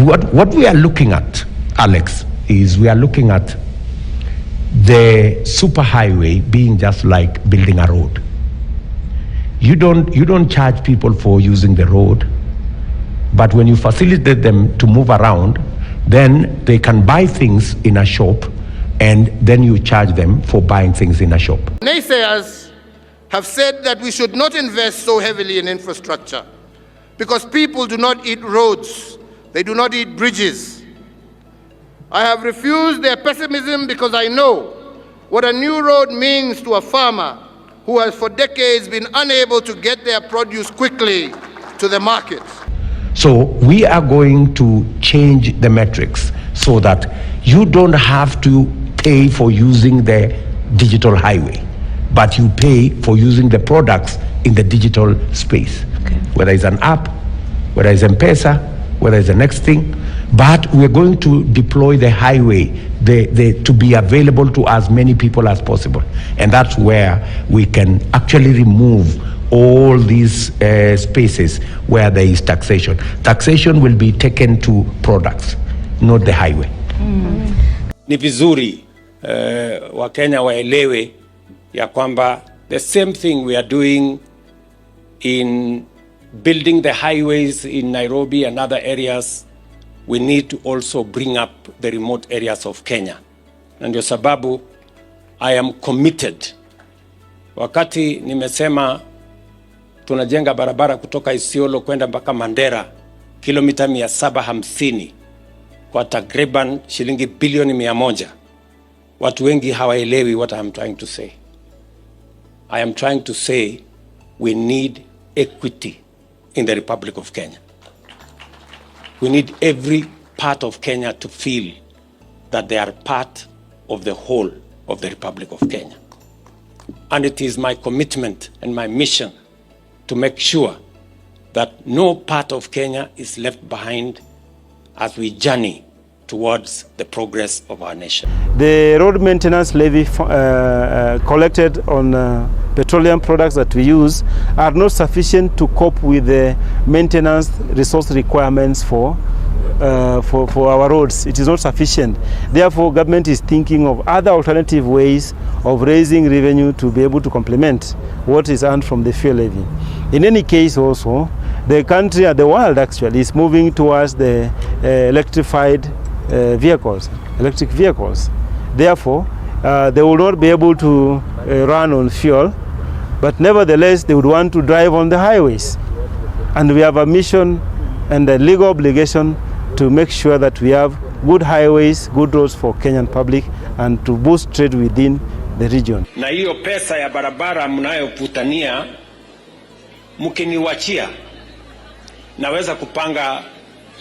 what we are looking at, Alex, is we are looking at the superhighway being just like building a road. You don't charge people for using the road, but when you facilitate them to move around, then they can buy things in a shop, and then you charge them for buying things in a shop. Naysayers have said that we should not invest so heavily in infrastructure because people do not eat roads, they do not eat bridges. I have refused their pessimism because I know what a new road means to a farmer who has for decades been unable to get their produce quickly to the market. So we are going to change the metrics so that you don't have to pay for using the digital highway, but you pay for using the products in the digital space. Okay. Whether it's an app, whether it's M-Pesa, whether it's the next thing, but we're going to deploy the highway to be available to as many people as possible. And that's where we can actually remove all these spaces where there is taxation. Taxation will be taken to products, not the highway. Ni vizuri Wakenya waelewe ya kwamba the same thing we are doing in building the highways in Nairobi and other areas, we need to also bring up the remote areas of Kenya. Na ndio sababu I am committed. Wakati nimesema tunajenga barabara kutoka Isiolo kwenda mpaka Mandera kilomita 750 kwa takriban shilingi bilioni 100. Watu wengi hawaelewi what I am trying to say. I am trying to say we need equity in the Republic of Kenya. We need every part of Kenya to feel that they are part of the whole of the Republic of Kenya. And it is my commitment and my mission to make sure that no part of Kenya is left behind as we journey towards the progress of our nation. The road maintenance levy collected on petroleum products that we use are not sufficient to cope with the maintenance resource requirements for our roads. It is not sufficient. Therefore, government is thinking of other alternative ways of raising revenue to be able to complement what is earned from the fuel levy. In any case also, the country and the world actually is moving towards the electric vehicles. Therefore, they will not be able to run on fuel, but nevertheless they would want to drive on the highways. And we have a mission and a legal obligation to make sure that we have good highways, good roads for Kenyan public, and to boost trade within the region. Na hiyo pesa ya barabara mnayoputania mkiniwachia, naweza kupanga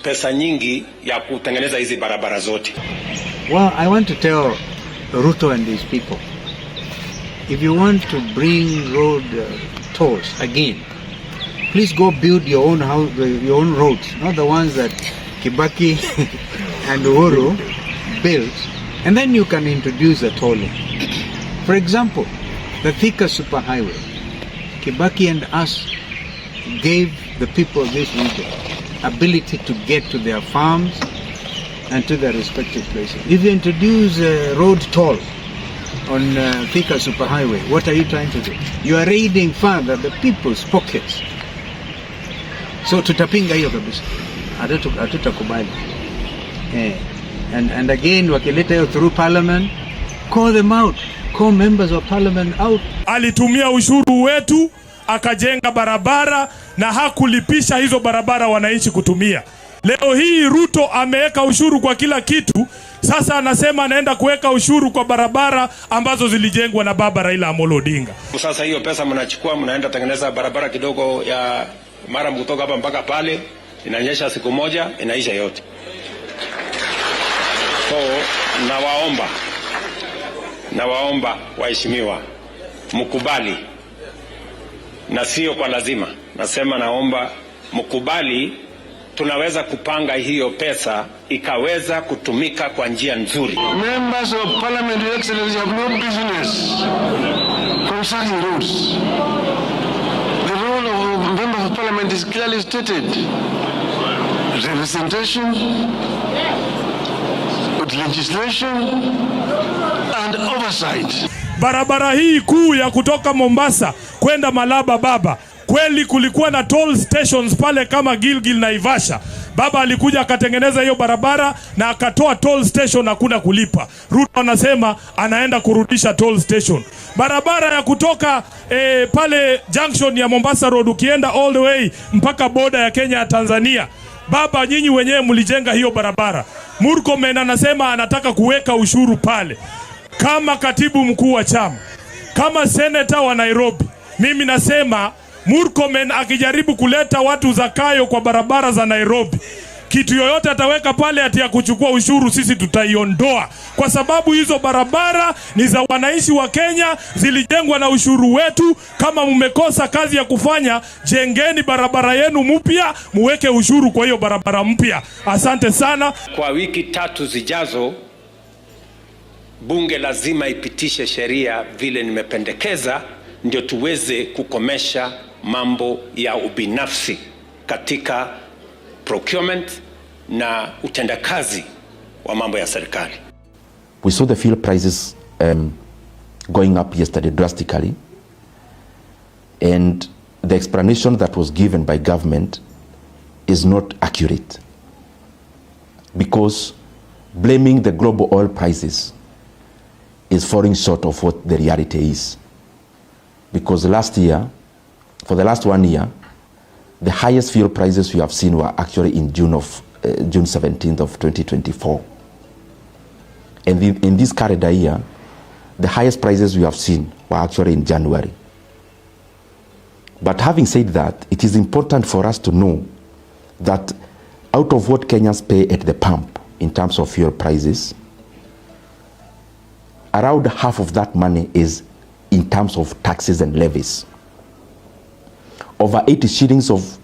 pesa nyingi ya kutengeneza hizi barabara zote. Well, I want to tell Ruto and his people, if you want to bring road tolls again, please go build your own house, your own roads, not the ones that Kibaki and Uhuru built, and then you can introduce the tolling. For example, the Thika superhighway, Kibaki and us gave the people of this region ability to get to their farms and to their respective places. If you introduce a road toll on Thika superhighway, what are you trying to do? You are raiding further the people's pockets. So tutapinga hiyo kabisa, hatutakubali. And again, wakileta hiyo through parliament, call them out, call members of parliament out. Alitumia ushuru wetu akajenga barabara na hakulipisha hizo barabara wananchi kutumia. Leo hii Ruto ameweka ushuru kwa kila kitu. Sasa anasema anaenda kuweka ushuru kwa barabara ambazo zilijengwa na baba Raila Amolo Odinga. Sasa hiyo pesa mnachukua mnaenda tengeneza barabara kidogo ya mara kutoka hapa mpaka pale, inanyesha siku moja inaisha yote. So nawaomba waheshimiwa mkubali, na sio kwa lazima. Nasema naomba mkubali, tunaweza kupanga hiyo pesa ikaweza kutumika kwa njia nzuri. Members of Parliament, Your Excellency, have no business concerning roads. The role of members of Parliament is clearly stated. with representation, with legislation and oversight. Barabara hii kuu ya kutoka Mombasa kwenda Malaba baba, kweli kulikuwa na toll stations pale kama Gilgil na Ivasha. Baba alikuja akatengeneza hiyo barabara na akatoa toll station, hakuna kulipa. Ruto anasema anaenda kurudisha toll station. Barabara ya kutoka pale junction ya Mombasa Road ukienda all the way mpaka border ya Kenya ya Tanzania. Baba, nyinyi wenyewe mlijenga hiyo barabara. Murkomen anasema anataka kuweka ushuru pale. Kama katibu mkuu wa chama, kama senator wa Nairobi, mimi nasema Murkomen akijaribu kuleta watu zakayo kwa barabara za Nairobi, kitu yoyote ataweka pale ati ya kuchukua ushuru, sisi tutaiondoa, kwa sababu hizo barabara ni za wananchi wa Kenya, zilijengwa na ushuru wetu. Kama mmekosa kazi ya kufanya, jengeni barabara yenu mpya, muweke ushuru kwa hiyo barabara mpya. Asante sana. Kwa wiki 3 zijazo, bunge lazima ipitishe sheria vile nimependekeza, ndio tuweze kukomesha mambo ya ubinafsi katika procurement na utendakazi wa mambo ya serikali. We saw the fuel prices going up yesterday drastically, and the explanation that was given by government is not accurate, because blaming the global oil prices is falling short of what the reality is. Because last year, for the last 1 year, the highest fuel prices we have seen were actually in June 17th of 2024. And in this calendar year, the highest prices we have seen were actually in January. But having said that, it is important for us to know that out of what Kenyans pay at the pump in terms of fuel prices, around half of that money is in terms of taxes and levies. Over 80 shillings of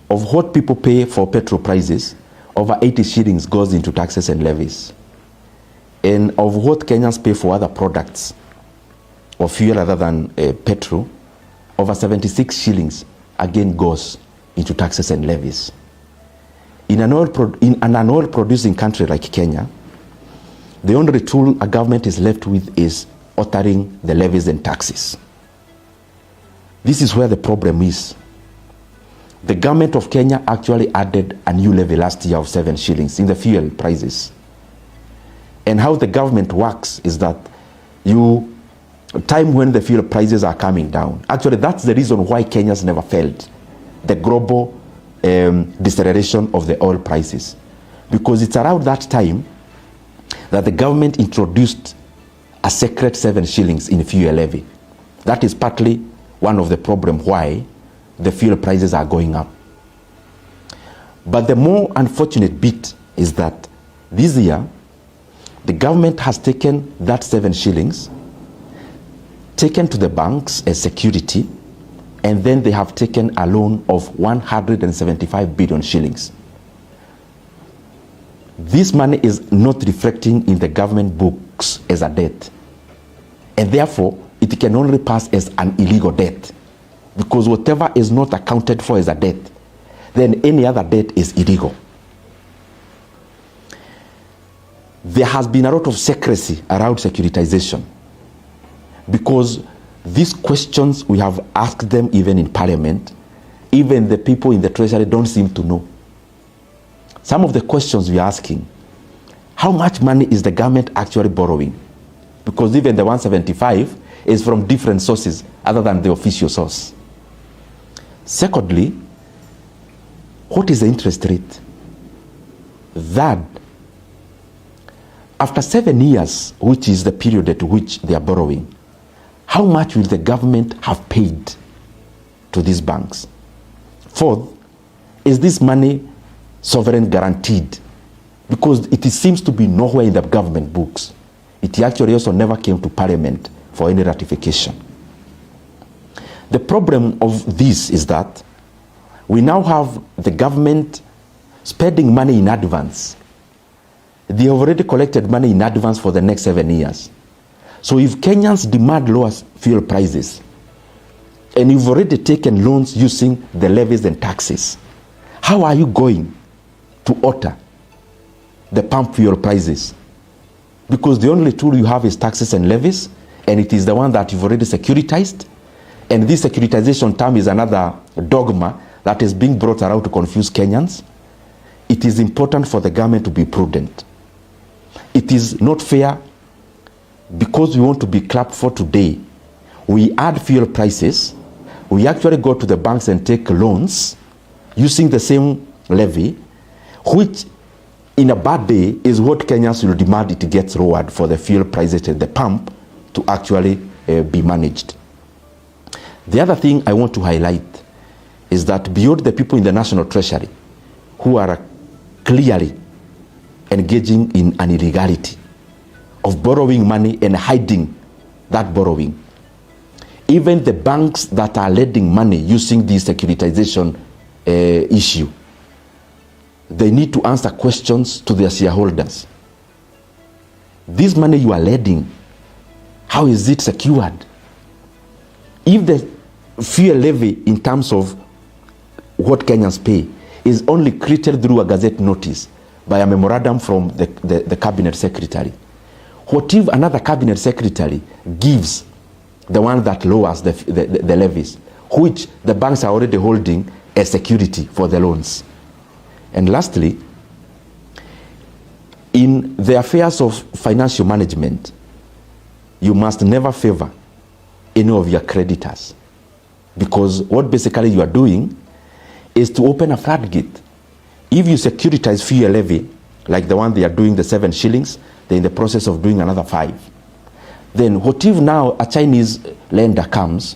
what people pay for petrol prices, over 80 shillings goes into taxes and levies. And of what Kenyans pay for other products or fuel other than petrol, over 76 shillings again goes into taxes and levies. In an oil producing country like Kenya, the only tool a government is left with is altering the levies and taxes. This is where the problem is. The government of Kenya actually added a new levy last year of 7 shillings in the fuel prices. And how the government works is that time when the fuel prices are coming down, actually that's the reason why Kenyans never felt the global deceleration of the oil prices. Because it's around that time that the government introduced a secret 7 shillings in fuel levy. That is partly one of the problems why the fuel prices are going up. But the more unfortunate bit is that this year, the government has taken that 7 shillings, taken to the banks as security, and then they have taken a loan of 175 billion shillings. This money is not reflecting in the government books as a debt, and therefore it can only pass as an illegal debt, because whatever is not accounted for as a debt, then any other debt is illegal. There has been a lot of secrecy around securitization, because these questions we have asked them even in Parliament, even the people in the Treasury don't seem to know. Some of the questions we are asking, how much money is the government actually borrowing? Because even the 175 is from different sources other than the official source. Secondly, what is the interest rate? Third, after 7 years, which is the period at which they are borrowing, how much will the government have paid to these banks? Fourth, is this money sovereign guaranteed? Because it seems to be nowhere in the government books. It actually also never came to Parliament for any ratification. The problem of this is that we now have the government spending money in advance. They have already collected money in advance for the next 7 years. So if Kenyans demand lower fuel prices, and you've already taken loans using the levies and taxes, how are you going to alter the pump fuel prices, because the only tool you have is taxes and levies, and it is the one that you've already securitized. And this securitization term is another dogma that is being brought around to confuse Kenyans. It is important for the government to be prudent. It is not fair, because we want to be clapped for today. We add fuel prices, we actually go to the banks and take loans using the same levy, which in a bad day is what Kenyans will demand it gets lowered for the fuel prices at the pump to actually be managed. The other thing I want to highlight is that beyond the people in the National Treasury who are clearly engaging in an illegality of borrowing money and hiding that borrowing, even the banks that are lending money using this securitization issue, they need to answer questions to their shareholders. This money you are lending, how is it secured? If the fuel levy in terms of what Kenyans pay is only created through a gazette notice by a memorandum from the cabinet secretary, what if another cabinet secretary gives the one that lowers the levies, which the banks are already holding as security for the loans? And lastly, in the affairs of financial management, you must never favor any of your creditors, because what basically you are doing is to open a floodgate. If you securitize fuel levy, like the one they are doing, the 7 shillings, they're in the process of doing another 5. Then what if now a Chinese lender comes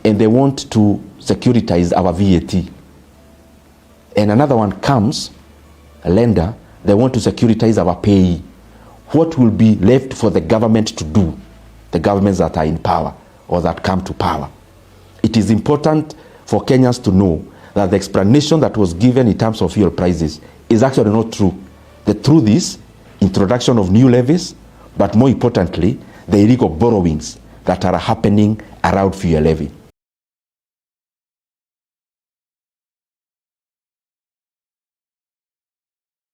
and they want to securitize our VAT, and another one comes, a lender, they want to securitize our payee? What will be left for the government to do, the governments that are in power or that come to power? It is important for Kenyans to know that the explanation that was given in terms of fuel prices is actually not true. The truth is introduction of new levies, but more importantly, the illegal borrowings that are happening around fuel levy.